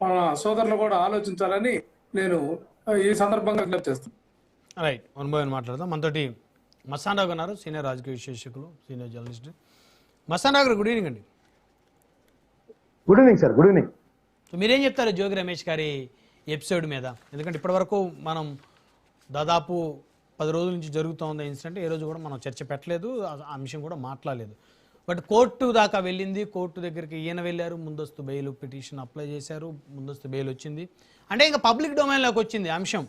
మన సోదరులు కూడా ఆలోచించాలని నేను ఈ సందర్భంగా విజ్ఞప్తి చేస్తాను. రైట్, వన్ బై వన్ మాట్లాడదాం. మనతోటి మస్తానరావు గారు, సీనియర్ రాజకీయ విశ్లేషకులు, సీనియర్ జర్నలిస్ట్. మస్తానరావు గారు, గుడ్ ఈవినింగ్ అండి. Good evening sir. Good evening. So మీరేం చెప్తారు జోగి రమేష్ గారి ఎపిసోడ్ మీద? ఎందుకంటే ఇప్పటివరకు మనం దాదాపు 10 రోజుల నుంచి జరుగుతూ ఉంది ఇన్సిడెంట్. ఏ రోజు కూడా మనం చర్చ పెట్టలేదు, ఆ అంశం కూడా మాట్లాడలేదు. బట్ కోర్టు దాకా వెళ్ళింది. కోర్టు దగ్గరికి ఈయన వెళ్ళారు, ముందస్తు బెయిల్ పిటిషన్ అప్లై చేశారు, ముందస్తు బెయిల్ వచ్చింది. అంటే ఇంకా పబ్లిక్ డొమైన్లోకి వచ్చింది అంశం.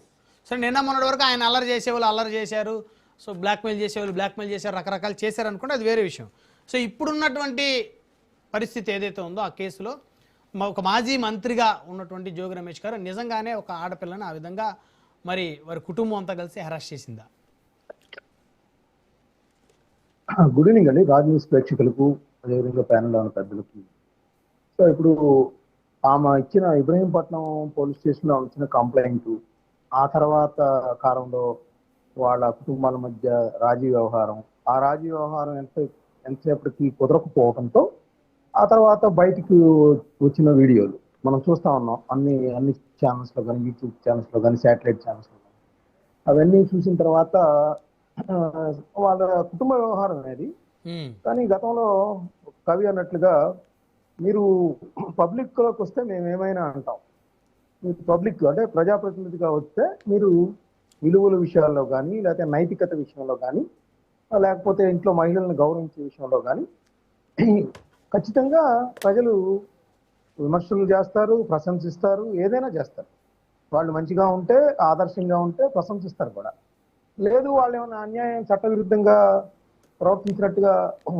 సరే, నిన్న మొన్నటి వరకు ఆయన అల్లరి చేసేవాళ్ళు అల్లరి చేశారు, సో బ్లాక్మెయిల్ చేసేవాళ్ళు బ్లాక్మెయిల్ చేశారు, రకరకాలు చేశారు అనుకుంటే అది వేరే విషయం. సో ఇప్పుడున్నటువంటి పరిస్థితి ఏదైతే ఉందో ఆ కేసులో ఒక మాజీ మంత్రిగా ఉన్నటువంటి జోగి రమేష్ గారు నిజంగానే ఒక ఆడపిల్లని ఆ విధంగా మరి వారి కుటుంబం అంతా కలిసి హెరాస్ చేసిందా? గుడ్ ఈవినింగ్ అండి రాజ్ న్యూస్ ప్రేక్షకులకు, అదేవిధంగా ప్యానెల్లో ఉన్న పెద్దలకు. సో ఇప్పుడు ఆమె ఇచ్చిన ఇబ్రహీంపట్నం పోలీస్ స్టేషన్లో ఇచ్చిన కంప్లైంట్, ఆ తర్వాత కాలంలో వాళ్ళ కుటుంబాల మధ్య రాజీ వ్యవహారం, ఆ రాజీ వ్యవహారం ఎంతసేపటికి కుదరకపోవడంతో ఆ తర్వాత బయటికి వచ్చిన వీడియోలు మనం చూస్తా ఉన్నాం. అన్ని ఛానల్స్లో కానీ, యూట్యూబ్ ఛానల్స్లో కానీ, శాటిలైట్ ఛానల్స్లో కానీ. అవన్నీ చూసిన తర్వాత వాళ్ళ కుటుంబ వ్యవహారం అనేది. కానీ గతంలో కవి అన్నట్లుగా మీరు పబ్లిక్లోకి వస్తే మేము ఏమైనా అంటాం, మీరు పబ్లిక్ అంటే ప్రజాప్రతినిధిగా వస్తే మీరు విలువల విషయాల్లో కానీ, లేకపోతే నైతికత విషయంలో కానీ, లేకపోతే ఇంట్లో మహిళలను గౌరవించే విషయంలో కానీ ఖచ్చితంగా ప్రజలు విమర్శలు చేస్తారు, ప్రశంసిస్తారు, ఏదైనా చేస్తారు. వాళ్ళు మంచిగా ఉంటే, ఆదర్శంగా ఉంటే ప్రశంసిస్తారు కూడా. లేదు వాళ్ళు ఏమైనా అన్యాయం చట్టవిరుద్ధంగా ప్రవర్తించినట్టుగా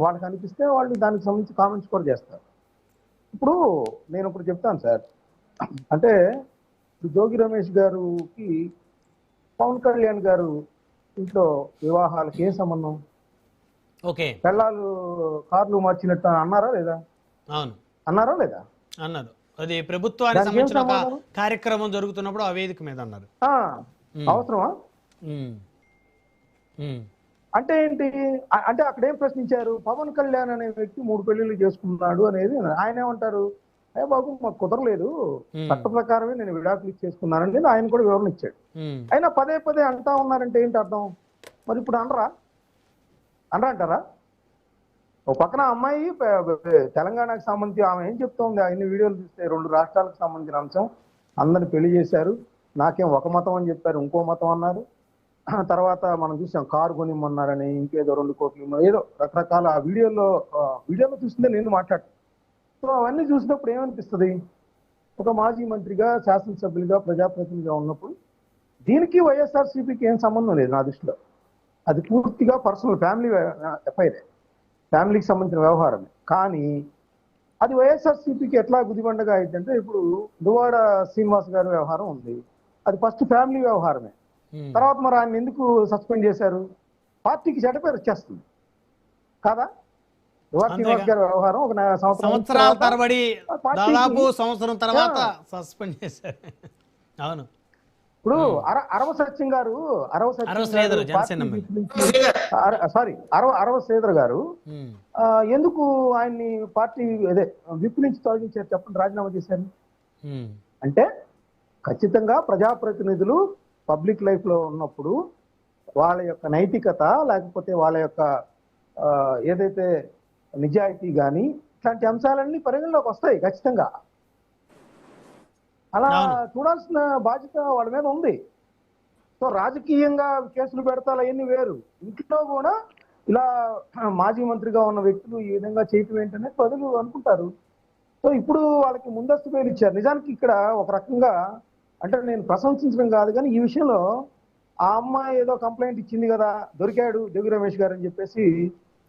వాళ్ళకి అనిపిస్తే వాళ్ళు దానికి సంబంధించి కామెంట్స్ కూడా చేస్తారు. నేను ఇప్పుడు చెప్తాను సార్. అంటే జోగి రమేష్ గారికి పవన్ కళ్యాణ్ గారు ఇంట్లో వివాహాలకి ఏం సంబంధం? ఓకే, పెళ్ళాలు కార్లు మార్చినట్టు అన్నారా లేదా? అవును, అన్నారా లేదా? అన్నారు. అది ప్రభుత్వానికి సంబంధించిన ఒక కార్యక్రమం జరుగుతున్నప్పుడు ఆ వేదిక మీద అన్నారు. అవసరమా? అంటే ఏంటి అంటే అక్కడ ఏం ప్రశ్నించారు? పవన్ కళ్యాణ్ అనే వ్యక్తి 3 పెళ్లిళ్ళు చేసుకున్నాడు అనేది. ఆయన ఏమంటారు? అయ్యా బాబు మాకు కుదరలేదు, చట్ట ప్రకారమే నేను విడాకులు ఇచ్చేసుకున్నానని ఆయన కూడా వివరణ ఇచ్చాడు. అయినా పదే పదే అంటా ఉన్నారంటే ఏంటి అర్థం? మరి ఇప్పుడు అంటారా? ఒక పక్కన అమ్మాయి తెలంగాణకు సంబంధించి ఆమె ఏం చెప్తోంది? అన్ని వీడియోలు చూస్తే 2 రాష్ట్రాలకు సంబంధించిన అంశం, అందరిని పెళ్లి చేశారు, నాకేం ఒక మతం అని చెప్పారు, ఇంకో మతం అన్నారు. తర్వాత మనం చూసాం కారు కొనిమ్మన్నారని, ఇంకేదో 2 కోట్లు, ఏదో రకరకాల ఆ వీడియోలో చూస్తుందే నేను మాట్లాడతాను. సో అవన్నీ చూసినప్పుడు ఏమనిపిస్తుంది? ఒక మాజీ మంత్రిగా, శాసనసభ్యులుగా, ప్రజాప్రతినిధిగా ఉన్నప్పుడు దీనికి వైఎస్ఆర్సీపీకి ఏం సంబంధం లేదు నా దృష్టిలో. అది పూర్తిగా పర్సనల్ ఫ్యామిలీ ఎఫ్ఐఆర్, ఫ్యామిలీకి సంబంధించిన వ్యవహారమే. కానీ అది వైఎస్ఆర్సీపీకి ఎట్లా గుదిబండగా అయిందంటే, ఇప్పుడు దువ్వాడ శ్రీనివాస్ గారి వ్యవహారం ఉంది, అది ఫస్ట్ ఫ్యామిలీ వ్యవహారమే. తర్వాత మరి ఆయన ఎందుకు సస్పెండ్ చేశారు? పార్టీకి చెడ్డ పేరు వచ్చేస్తుంది కదా. దువ్వాడ శ్రీనివాస్ గారి వ్యవహారం ఒక సంవత్సరాల తరబడి, దాదాపు సంవత్సరం తర్వాత సస్పెండ్ చేశారు. అవును. ఇప్పుడు అరవ సత్యం గారు అరవ శ్రీధర్ గారు ఎందుకు ఆయన్ని పార్టీ విప్ నుంచి తొలగించారు చెప్పండి, రాజీనామా చేశారు? అంటే ఖచ్చితంగా ప్రజాప్రతినిధులు పబ్లిక్ లైఫ్ లో ఉన్నప్పుడు వాళ్ళ యొక్క నైతికత, లేకపోతే వాళ్ళ యొక్క ఏదైతే నిజాయితీ కానీ, ఇట్లాంటి అంశాలన్నీ పరిగణలోకి వస్తాయి ఖచ్చితంగా. అలా చూడాల్సిన బాధ్యత వాళ్ళ మీద ఉంది. సో రాజకీయంగా కేసులు పెడతారు అవన్నీ వేరు. ఇంట్లో కూడా ఇలా మాజీ మంత్రిగా ఉన్న వ్యక్తులు ఈ విధంగా చేయటం ఏంటనే ప్రజలు అనుకుంటారు. సో ఇప్పుడు వాళ్ళకి ముందస్తు బెయిల్ ఇచ్చారు. నిజానికి ఇక్కడ ఒక రకంగా అంటే నేను ప్రశంసించడం కాదు, కానీ ఈ విషయంలో ఆ అమ్మాయి ఏదో కంప్లైంట్ ఇచ్చింది కదా, దొరికాడు జోగి రమేష్ గారు అని చెప్పేసి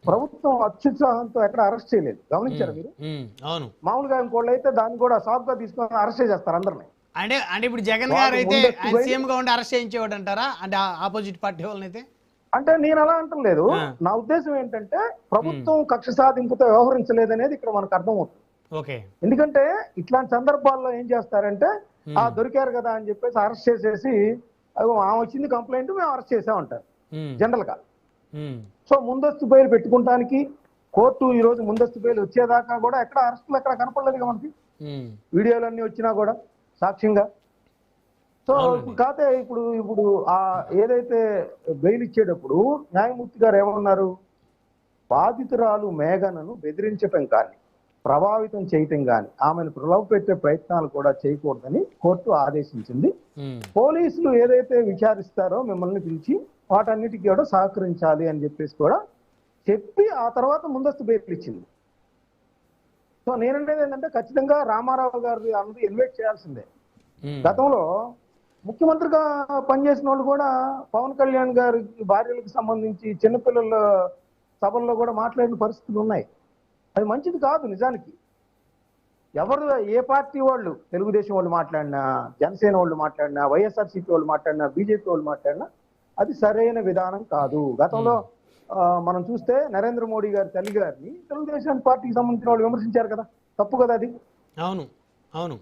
ప్రభుత్వం అత్యుత్సాహంతో ఎక్కడ అరెస్ట్ చేయలేదు. గమనించారు మీరు? మామూలుగా ఇంకోళ్ళు అయితే దాన్ని కూడా సాఫ్ గా తీసుకొని అరెస్ట్ చేస్తారు అందరినీ. అంటే ఇప్పుడు జగన్ గారు అయితే సీఎం గా ఉండి అరెస్ట్ చేయించేవాడు అంటారా? అంటే ఆపోజిట్ పార్టీ వాళ్ళనైతే అంటే నేను అలా అంటలేదు. నా ఉద్దేశం ఏంటంటే ప్రభుత్వం కక్ష సాధింపుతో వ్యవహరించలేదనేది ఇక్కడ మనకు అర్థమవుతుంది. ఎందుకంటే ఇట్లాంటి సందర్భాల్లో ఏం చేస్తారంటే దొరికారు కదా అని చెప్పేసి అరెస్ట్ చేసేసి ఆమె వచ్చింది కంప్లైంట్, మేము అరెస్ట్ చేసామంటారు జనరల్ గా. సో ముందస్తు బెయిల్ పెట్టుకుంటానికి కోర్టు ఈ రోజు ముందస్తు బెయిల్ వచ్చేదాకా కూడా ఎక్కడ అరెస్టులు ఎక్కడ కనపడలేదు మనకి. వీడియోలన్నీ వచ్చినా కూడా సాక్ష్యంగా. సో కాకపోతే ఇప్పుడు ఆ ఏదైతే బెయిల్ ఇచ్చేటప్పుడు న్యాయమూర్తి గారు ఏమన్నారు, బాధితురాలు మేఘనను బెదిరించటం కానీ ప్రభావితం చేయటం కానీ ఆమెను ప్రలోభ పెట్టే ప్రయత్నాలు కూడా చేయకూడదని కోర్టు ఆదేశించింది. పోలీసులు ఏదైతే విచారిస్తారో మిమ్మల్ని పిలిచి వాటన్నిటికీ కూడా సహకరించాలి అని చెప్పేసి కూడా చెప్పి ఆ తర్వాత ముందస్తు బెయిల్ ఇచ్చింది. సో నేనంటేది ఏంటంటే ఖచ్చితంగా రామారావు గారి అన్నది ఇన్వైట్ చేయాల్సిందే. గతంలో ముఖ్యమంత్రిగా పనిచేసిన వాళ్ళు కూడా పవన్ కళ్యాణ్ గారి భార్యలకు సంబంధించి చిన్నపిల్లల సభల్లో కూడా మాట్లాడిన పరిస్థితులు ఉన్నాయి. అది మంచిది కాదు. నిజానికి ఎవరు ఏ పార్టీ వాళ్ళు, తెలుగుదేశం వాళ్ళు మాట్లాడినా, జనసేన వాళ్ళు మాట్లాడినా, వైఎస్ఆర్సీపీ వాళ్ళు మాట్లాడినా, బీజేపీ వాళ్ళు మాట్లాడినా అది సరైన విధానం కాదు. గతంలో మనం చూస్తే నరేంద్ర మోడీ గారి తల్లి గారిని తెలుగుదేశం పార్టీకి సంబంధించిన వాళ్ళు విమర్శించారు కదా, తప్పు కదా అది. అవును అవును.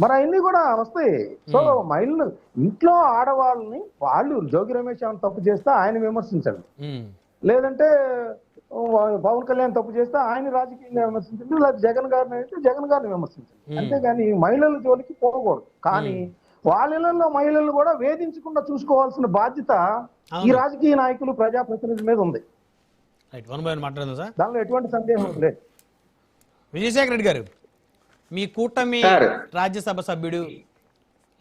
మరి అవన్నీ కూడా వస్తాయి. సో మహిళలు ఇంట్లో ఆడవాళ్ళని వాళ్ళు జోగి రమేష్ ఏమైనా తప్పు చేస్తే ఆయన విమర్శించండి, లేదంటే పవన్ కళ్యాణ్ తప్పు చేస్తే ఆయన రాజకీయంగా విమర్శించండి, లేదా జగన్ గారిని అయితే జగన్ గారిని విమర్శించండి. అంతేగాని మహిళల జోలికి పోకూడదు. కానీ వాళ్ళ మహిళలు కూడా వేధించకుండా చూసుకోవాల్సిన బాధ్యత ఈ రాజకీయ నాయకులు, ప్రజాప్రతినిధుల మీద ఉంది. దానిలో ఎటువంటి సందేహం లేదు. విజయశేఖర రెడ్డి గారు, మీ కూటమి రాజ్యసభ సభ్యుడు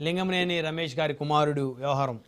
లింగంనేని రమేష్ గారి కుమారుడు వ్యవహారం